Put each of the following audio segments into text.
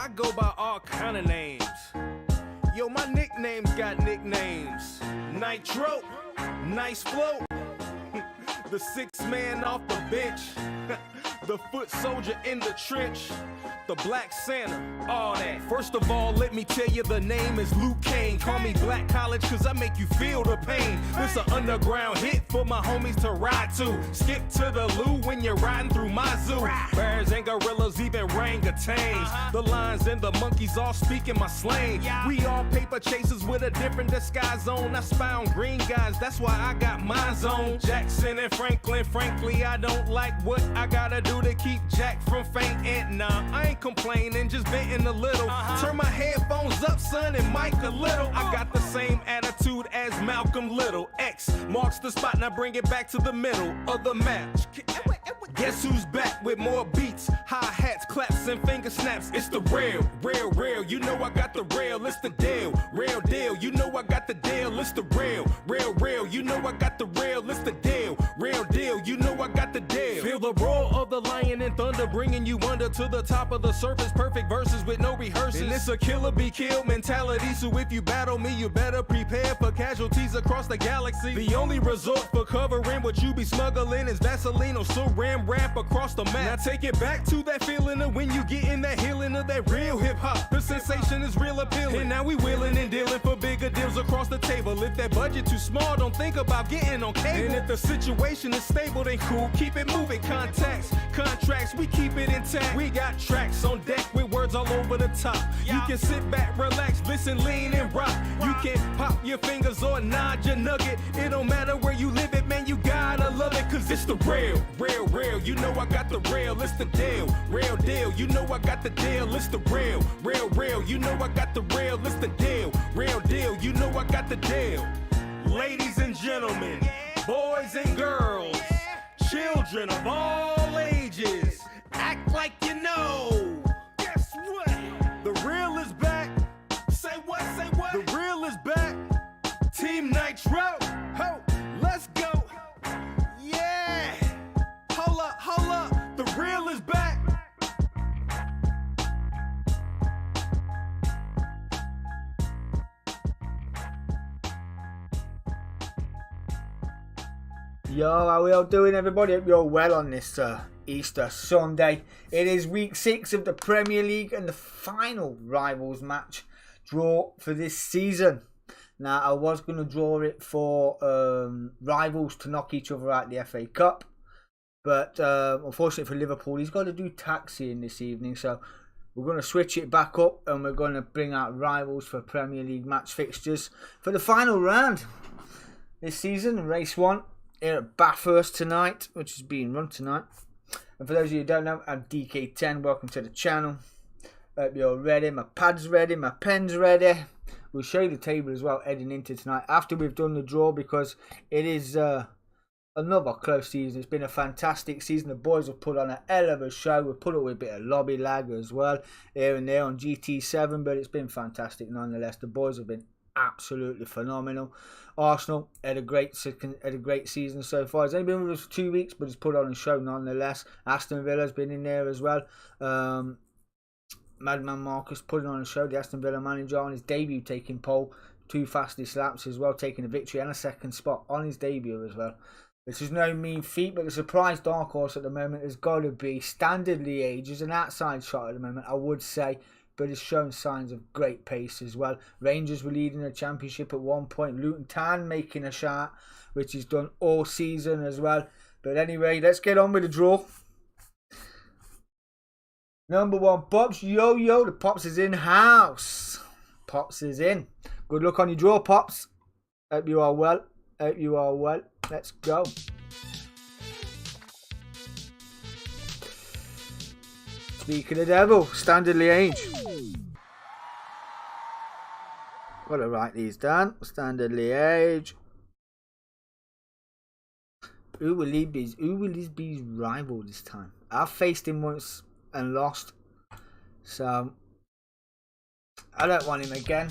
I go by all kind of names. Yo, my nicknames got nicknames. Nitro, nice flow. The sixth man off the bench. The foot soldier in the trench. The Black Santa, all that. First of all, let me tell you the name is Luke Kane. Call me Black College cause I make you feel the pain. This an underground hit for my homies to ride to. Skip to the loo when you're riding through my zoo. Bears and gorillas, even orangutans. The lions and the monkeys all speaking my slang. We all paper chasers with a different disguise on. I spy on green guys, that's why I got mine on. Jackson and Franklin, frankly I don't like what I gotta do to keep Jack from fainting. Nah, I ain't complaining, just venting a little. Turn my headphones up, son, and mic a little. I got the same attitude as Malcolm Little. X marks the spot, now bring it back to the middle of the match. Guess who's back with more beats, hi-hats, claps, and finger snaps? It's the real. You know I got the real, it's the deal. Real deal, you know I got the deal, it's the real. You know I got the real, it's the deal. Real deal, you know I got the deal. Feel the roar of the lion and thunder, bringing you under to the top of the surface. Perfect verses with no rehearsals. And it's a killer be killed mentality, so if you battle me, you better prepare for casualties across the galaxy. The only resort for covering what you be smuggling is Vaseline or Saran wrap across the map. Now take it back to that feeling of when you get in that healing of that real hip-hop. The sensation is real appealing. And now we willing and dealing for bigger deals across the table. If that budget too small, don't think about getting on cable. And if the situation is stable, then cool, keep it moving. Contacts, contracts, we keep it intact. We got tracks on deck with words all over the top. You can sit back, relax, listen, lean, and rock. You can pop your fingers or nod your nugget. It don't matter where you live it, man, you gotta love it. Cause it's the real. You know I got the real, it's the deal. Real deal, you know I got the deal, it's the real. You know I got the real, it's the deal. Real deal, you know I got the deal. Ladies and gentlemen, boys and girls, children of all ages, act like you know. Guess what? The real is back. Say what? The real is back. Team Nitro. Ho, let's go. Yeah. Hold up. The real is back. Yo, how are we all doing, everybody? Hope you're well on this Easter Sunday. It is week 6 of the Premier League and the final rivals match draw for this season. Now, I was going to draw it for rivals to knock each other out the FA Cup, but unfortunately for Liverpool, he's got to do taxiing this evening, so we're going to switch it back up and we're going to bring out rivals for Premier League match fixtures for the final round this season, race 1. Here at Bathurst tonight, which is being run tonight. And for those of you who don't know, I'm DK10. Welcome to the channel. Hope you're ready. My pad's ready. My pen's ready. We'll show you the table as well heading into tonight after we've done the draw, because it is another close season. It's been a fantastic season. The boys have put on a hell of a show. We've put up with a bit of lobby lag as well here and there on GT7, but it's been fantastic nonetheless. The boys have been absolutely phenomenal. Arsenal had a great season so far. It's only been with us for 2 weeks, but it's put on a show nonetheless. Aston Villa's been in there as well. Madman Marcus putting on a show. The Aston Villa manager on his debut, taking pole, 2 fastest laps as well, taking a victory and a second spot on his debut as well. This is no mean feat, but the surprise dark horse at the moment has got to be Standard Liège. Is an outside shot at the moment, I would say, but it's shown signs of great pace as well. Rangers were leading the championship at one point. Luton Town making a shot, which he's done all season as well. But anyway, let's get on with the draw. Number 1, Pops. Yo, the Pops is in house. Pops is in. Good luck on your draw, Pops. Hope you are well. Let's go. Speak of the devil, Standard Liège. Gotta write these down. Standard Liège. Who will he be his rival this time? I've faced him once and lost, so I don't want him again.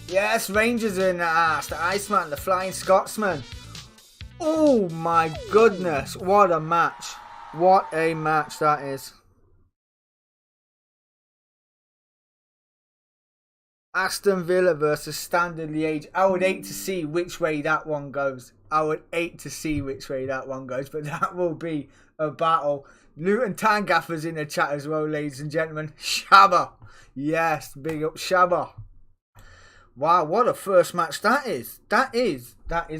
Yes, Rangers are in the ass. The Iceman, the Flying Scotsman. Oh my goodness, what a match. What a match that is. Aston Villa versus Standard Liège. I would hate to see which way that one goes. But that will be a battle. Luton Tangaffers in the chat as well, ladies and gentlemen. Shabba. Yes, big up Shabba. Wow, what a first match that is. That is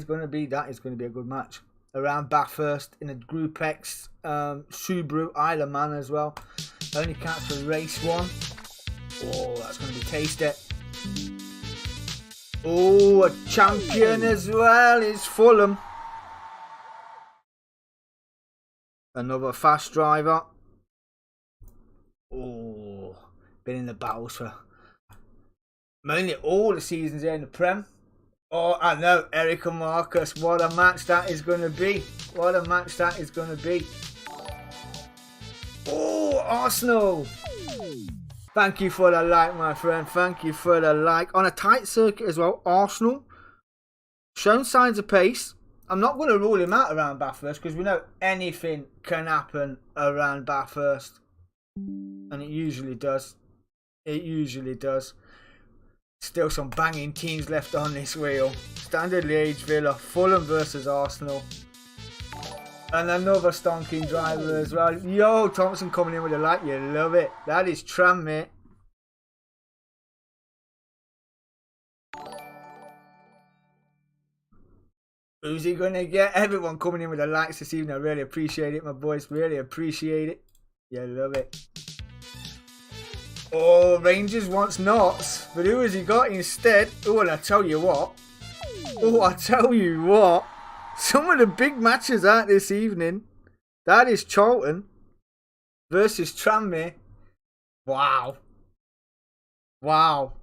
going to be a good match. Around Bathurst in a Group X, Subaru Isle of Man as well. Only counts for race 1. Oh, that's going to be tasty. Oh, a champion as well is Fulham. Another fast driver. Oh, been in the battles for mainly all the seasons here in the Prem. Oh, I know, Eric and Marcus. What a match that is going to be. Oh, Arsenal. Thank you for the like, my friend. Thank you for the like. On a tight circuit as well, Arsenal shown signs of pace. I'm not going to rule him out around Bathurst because we know anything can happen around Bathurst. And it usually does. Still some banging teams left on this wheel. Standard Liège, Villa, Fulham versus Arsenal. And another stonking driver as well. Yo, Thompson coming in with a like. You love it. That is Tram, mate. Who's he going to get? Everyone coming in with the likes this evening. I really appreciate it, my boys. Really appreciate it. You love it. Oh, Rangers wants Knots. But who has he got instead? Oh, and I tell you what. Some of the big matches out this evening. That is Charlton versus Tranmere. Wow.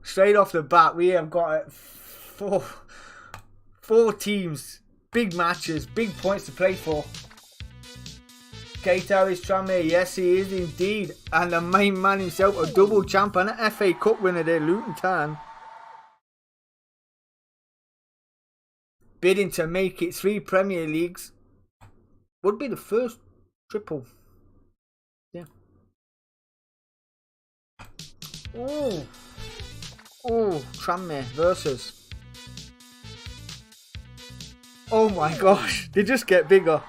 Straight off the bat, we have got four teams. Big matches. Big points to play for. Keita is Tranmere. Yes, he is indeed. And the main man himself, a double champ and an FA Cup winner there, Luton Town. Bidding to make it 3 Premier Leagues. Would be the first triple. Yeah. Oh, Tranmere versus. Oh my gosh, they just get bigger.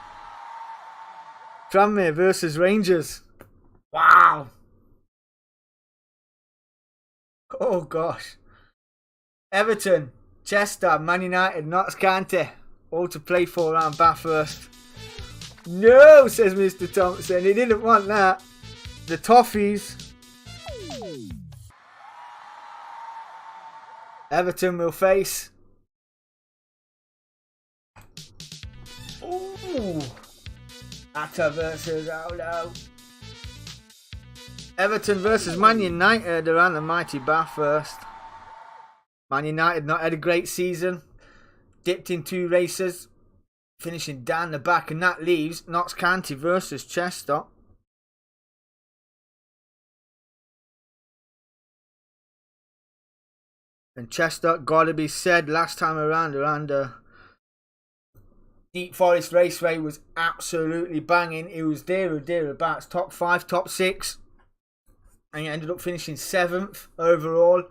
Tranmere versus Rangers. Wow. Oh gosh. Everton, Chester, Man United, Notts County, all to play for around Bathurst. No, says Mr. Thompson. He didn't want that. The Toffees. Everton will face. Ooh. Atta versus Olo. Everton versus Man United around the mighty Bathurst. Man United not had a great season. Dipped in 2 races. Finishing down the back, and that leaves Notts County versus Chester. And Chester, gotta be said, last time around Deep Forest Raceway was absolutely banging. It was there or thereabouts, top 5, top 6. And you ended up finishing 7th overall.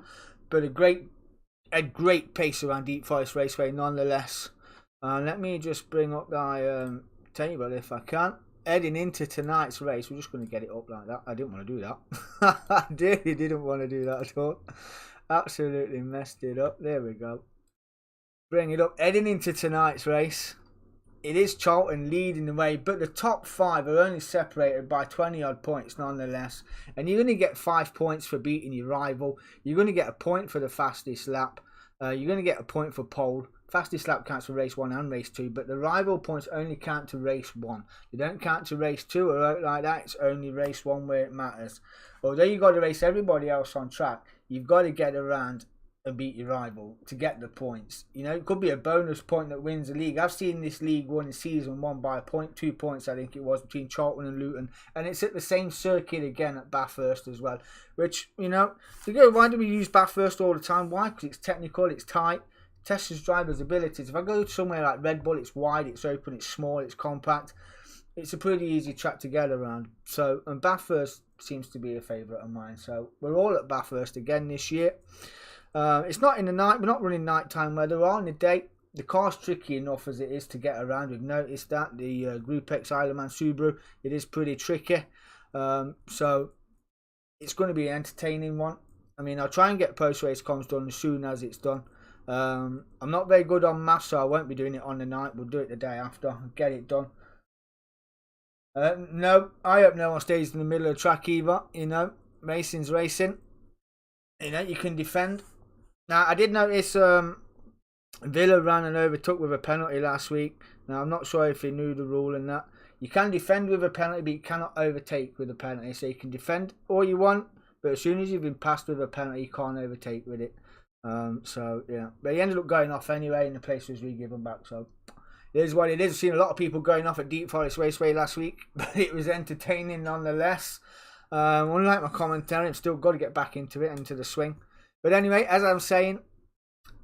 But a great pace around Deep Forest Raceway nonetheless. Let me just bring up the table if I can. Heading into tonight's race, we're just going to get it up like that. I didn't want to do that. I really didn't want to do that at all. Absolutely messed it up. There we go. Bring it up. Heading into tonight's race. It is Charlton leading the way, but the top 5 are only separated by 20 odd points nonetheless. And you're going to get 5 points for beating your rival. You're going to get a point for the fastest lap. You're going to get a point for pole. Fastest lap counts for race 1 and race 2, but the rival points only count to race 1. They don't count to race 2 or out like that. It's only race 1 where it matters. Although you've got to race everybody else on track, you've got to get around and beat your rival to get the points. You know, it could be a bonus point that wins the league. I've seen this league won in season 1 by a point, 2 points I think it was, between Charlton and Luton, and it's at the same circuit again at Bathurst as well, which, you know, to go, why do we use Bathurst all the time? Why? Because it's technical, it's tight, tests his driver's abilities. If I go somewhere like Red Bull, it's wide, it's open, it's small, it's compact. It's a pretty easy track to get around. So, and Bathurst seems to be a favourite of mine. So we're all at Bathurst again this year. It's not in the night. We're not running nighttime weather. We're on the day. The car's tricky enough as it is to get around. We've noticed that the Group X Islandman Subaru, it is pretty tricky. So it's going to be an entertaining one. I mean, I'll try and get post-race comms done as soon as it's done. I'm not very good on maths, so I won't be doing it on the night. We'll do it the day after. Get it done. No, I hope no one stays in the middle of the track either. You know, racing's racing. You know, you can defend. Now, I did notice Villa ran and overtook with a penalty last week. Now, I'm not sure if he knew the rule and that. You can defend with a penalty, but you cannot overtake with a penalty. So you can defend all you want, but as soon as you've been passed with a penalty, you can't overtake with it. So, yeah. But he ended up going off anyway, and the place was re-given back. So, it is what it is. I've seen a lot of people going off at Deep Forest Raceway last week, but it was entertaining nonetheless. Unlike my commentary, I've still got to get back into it, into the swing. But anyway, as I'm saying,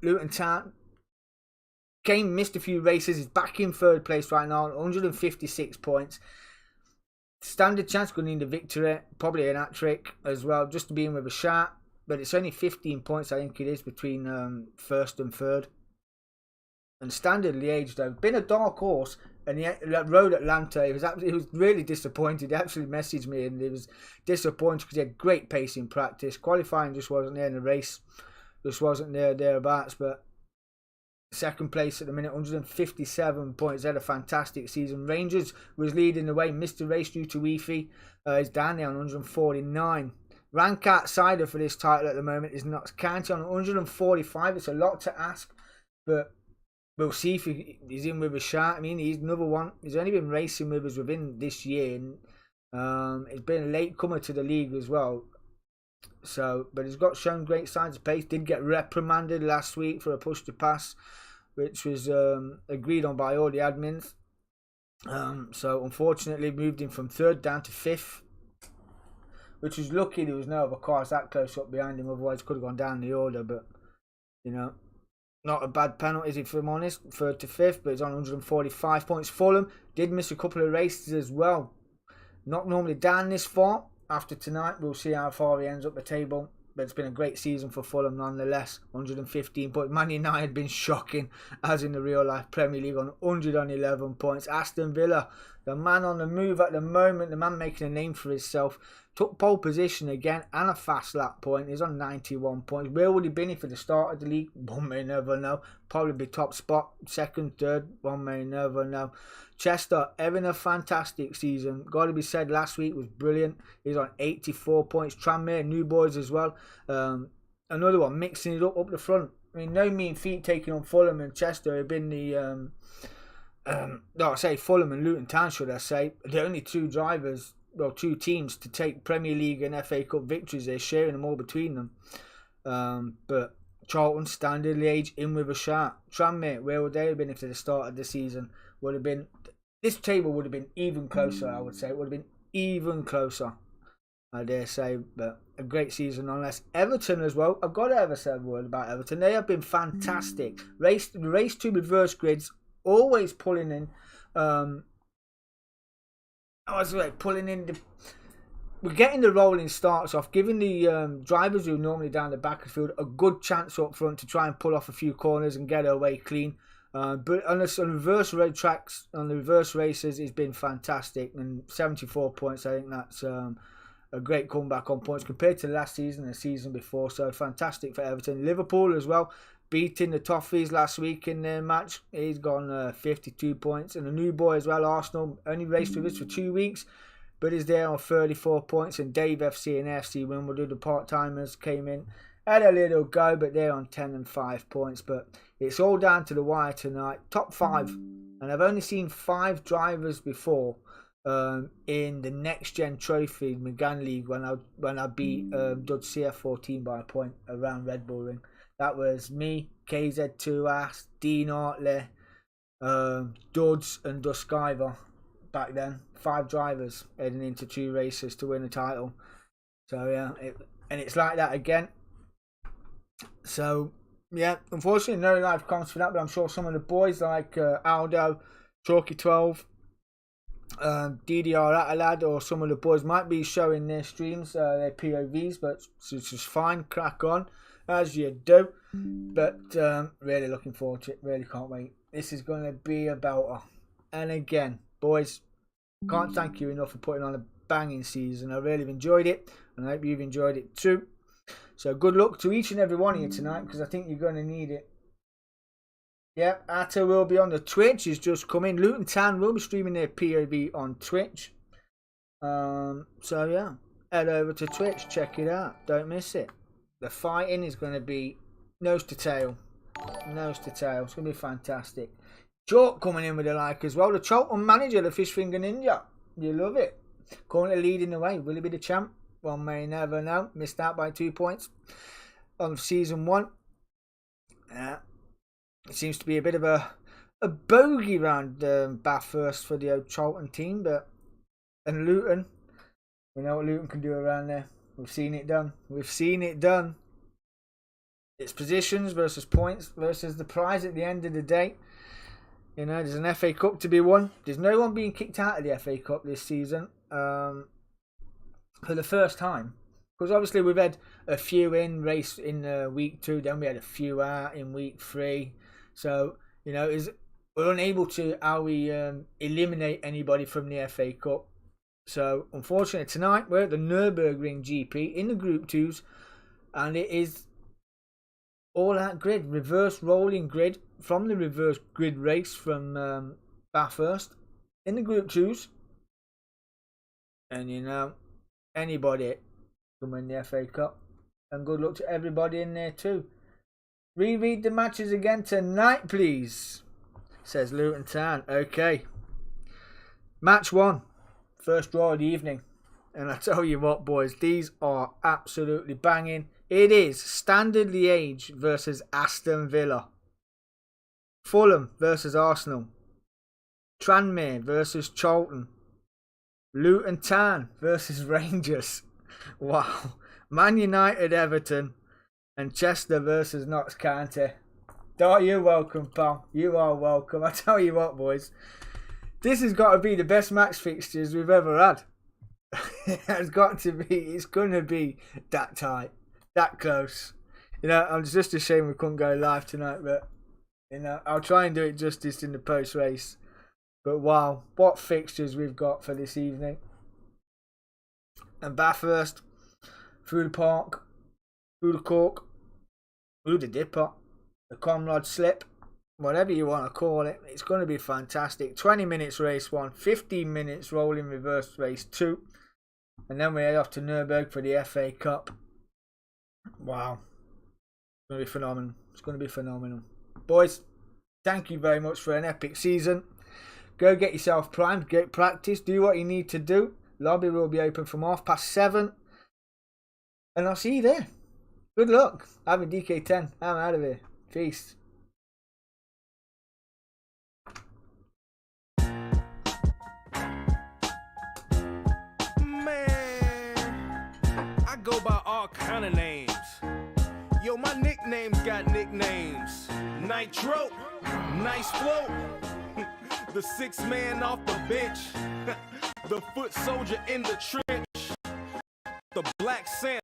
Luton Town, Kane missed a few races. He's back in third place right now, 156 points. Standard chance, going to need a victory, probably an hat-trick as well, just to be in with a shot. But it's only 15 points, I think it is, between first and third. And Standard Liège, though, been a dark horse. And he rode Atlanta. He was really disappointed. He actually messaged me and he was disappointed because he had great pace in practice. Qualifying just wasn't there, in the race just wasn't thereabouts. But second place at the minute, 157 points. They had a fantastic season. Rangers was leading the way, missed the race due to Efi. He's down there on 149. Rank outsider for this title at the moment is Notts County on 145. It's a lot to ask, but we'll see if he's in with a shot. I mean, he's another one. He's only been racing with us within this year, and he's been a late comer to the league as well. So, but he's shown great signs of pace. Did get reprimanded last week for a push to pass, which was agreed on by all the admins. So, unfortunately, moved him from third down to fifth, which was lucky there was no other cars that close up behind him. Otherwise, could have gone down the order. But you know, not a bad penalty, if I'm honest. Third to fifth, but he's on 145 points. Fulham did miss a couple of races as well. Not normally down this far. After tonight, we'll see how far he ends up the table. But it's been a great season for Fulham nonetheless. 115 points. Man United been shocking, as in the real life Premier League, on 111 points. Aston Villa, the man on the move at the moment, the man making a name for himself, took pole position again and a fast lap point. He's on 91 points. Where would he been if at the start of the league? One may never know. Probably be top spot, second, third. One may never know. Chester having a fantastic season. Got to be said, last week was brilliant. He's on 84 points. Tranmere, New Boys as well. Another one, mixing it up the front. I mean, no mean feat taking on Fulham and Chester. Have been the Fulham and Luton Town, should I say, the only two drivers, well, two teams to take Premier League and FA Cup victories. They're sharing them all between them. But Charlton, Standard Liège in with a shot. Tranmere, where would they have been if they'd started the season? Would have been, this table would have been even closer, I would say. It would have been even closer, I dare say. But a great season nonetheless. Everton as well. I've got to ever say a word about Everton. They have been fantastic. Race to reverse grids, always pulling in. We're getting the rolling starts off, giving the drivers who are normally down the back of the field a good chance up front to try and pull off a few corners and get away clean. But on reverse road tracks, on the reverse races, it's been fantastic. And 74 points, I think that's a great comeback on points compared to last season and the season before. So fantastic for Everton. Liverpool as well, beating the Toffees last week in their match. He's gone 52 points. And the new boy as well, Arsenal, only raced with us for 2 weeks, but is there on 34 points. And Dave FC and FC Wimbledon, the part-timers, came in, had a little go, but they're on 10 and 5 points. But it's all down to the wire tonight. Top 5. And I've only seen 5 drivers before in the Next Gen Trophy McGann League when I beat Dodge CF14 by a point around Red Bull Ring. That was me, KZ2 Dean Hartley, Dodds and Duskiver back then. 5 drivers heading into 2 races to win a title. So yeah, it's like that again. So yeah, unfortunately no live comms for that, but I'm sure some of the boys like Aldo, Chalky 12, DDR Atalad, or some of the boys might be showing their streams, their POVs, but it's just fine, crack on. as you do. But really looking forward to it. Really can't wait. This is going to be a belter. And again, boys, can't thank you enough for putting on a banging season. I really have enjoyed it, and I hope you've enjoyed it too. So good luck to each and every one of you tonight, because I think you're going to need it. Yeah, Atta will be on the Twitch. He's just come in. Luton Town will be streaming their POV on Twitch. So yeah, head over to Twitch, check it out. Don't miss it. The fighting is going to be nose to tail. Nose to tail. It's going to be fantastic. Chalk coming in with a like as well. The Charlton manager, the Fish Finger Ninja. You love it. Currently leading the way. Will he be the champ? One may never know. Missed out by 2 points on season 1. It seems to be a bit of a bogey round Bathurst for the old Charlton team, and Luton, we know what Luton can do around there. We've seen it done. We've seen it done. It's positions versus points versus the prize at the end of the day. You know, there's an FA Cup to be won. There's no one being kicked out of the FA Cup this season for the first time. Because obviously we've had a few in race in week 2, then we had a few out in week 3. So, you know, we're unable to eliminate anybody from the FA Cup. So, unfortunately, tonight we're at the Nürburgring GP in the Group 2s, and it is all-out grid, reverse rolling grid from the reverse grid race from Bathurst in the Group 2s. And, you know, anybody can win the FA Cup. And good luck to everybody in there too. Reread the matches again tonight, please, says Luton Town. Okay. Match 1. First draw of the evening. And I tell you what, boys, these are absolutely banging. It is Standard Liège versus Aston Villa. Fulham versus Arsenal. Tranmere versus Charlton. Luton Town versus Rangers. Wow. Man United, Everton, and Chester versus Notts County. You're welcome, pal. You are welcome. I tell you what, boys. This has got to be the best match fixtures we've ever had. It's got to be. It's going to be that tight. That close. You know, I'm just ashamed we couldn't go live tonight, but, you know, I'll try and do it justice in the post-race. But wow, what fixtures we've got for this evening. And Bathurst, through the park, through the cork, through the dipper, the Comrade slip, whatever you want to call it. It's going to be fantastic. 20 minutes race 1, 15 minutes rolling reverse race 2. And then we head off to Nürburgring for the FA Cup. Wow. It's going to be phenomenal. It's going to be phenomenal. Boys, thank you very much for an epic season. Go get yourself primed, get practice, do what you need to do. Lobby will be open from 7:30. And I'll see you there. Good luck. I'm in DK10. I'm out of here. Peace. Man, I go by all kind of names. Yo, my nickname's got nicknames. Nitro, nice flow. The 6th man off the bench. The foot soldier in the trench. The Black Santa.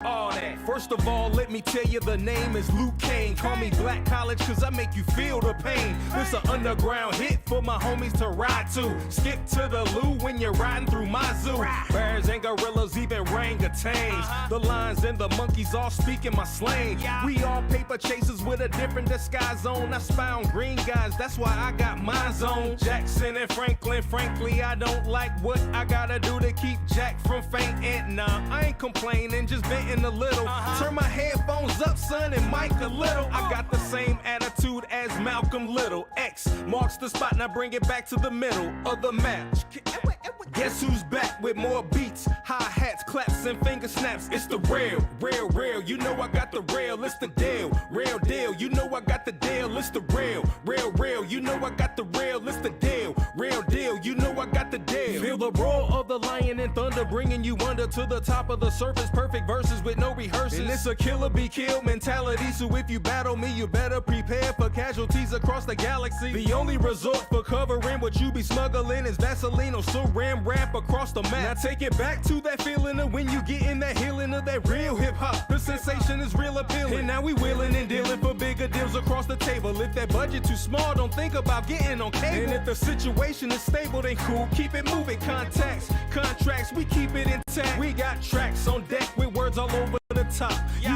All that. First of all, let me tell you the name is Luke Kane. Call me Black College cause I make you feel the pain. This an underground hit for my homies to ride to. Skip to the loo when you're riding through my zoo. Bears and gorillas, even orangutans. The lions and the monkeys all speaking my slang. We all paper chasers with a different disguise on. I spy on green guys, that's why I got mine on. Jackson and Franklin, frankly I don't like what I gotta do to keep Jack from fainting. Nah, I ain't complaining, just venting a little. Turn my headphones up, son, and mic a little. I got the same attitude as Malcolm Little. X marks the spot, now bring it back to the middle of the map. Guess who's back with more beats, hi-hats, claps, and finger snaps? It's the real. You know I got the real, it's the deal. Real deal, you know I got the deal, it's the real. You know I got the real, it's the deal. Real deal, you know I got the deal. Feel the roar of the lion and thunder, bringing you under to the top of the surface. Perfect verses with no rehearsals. And it's a killer be killed mentality. So if you battle me, you better prepare for casualties across the galaxy. The only resort for covering what you be smuggling is Vaseline or Saran wrap across the map. Now take it back to that feeling of when you get in that healing of that real hip hop. The sensation is real appealing. And now we willing and dealing for bigger deals across the table. If that budget too small, don't think about getting on cable. And if the situation is stable, then cool, keep it moving. Contacts, contracts, we keep it intact. We got tracks on deck with words all over the top. You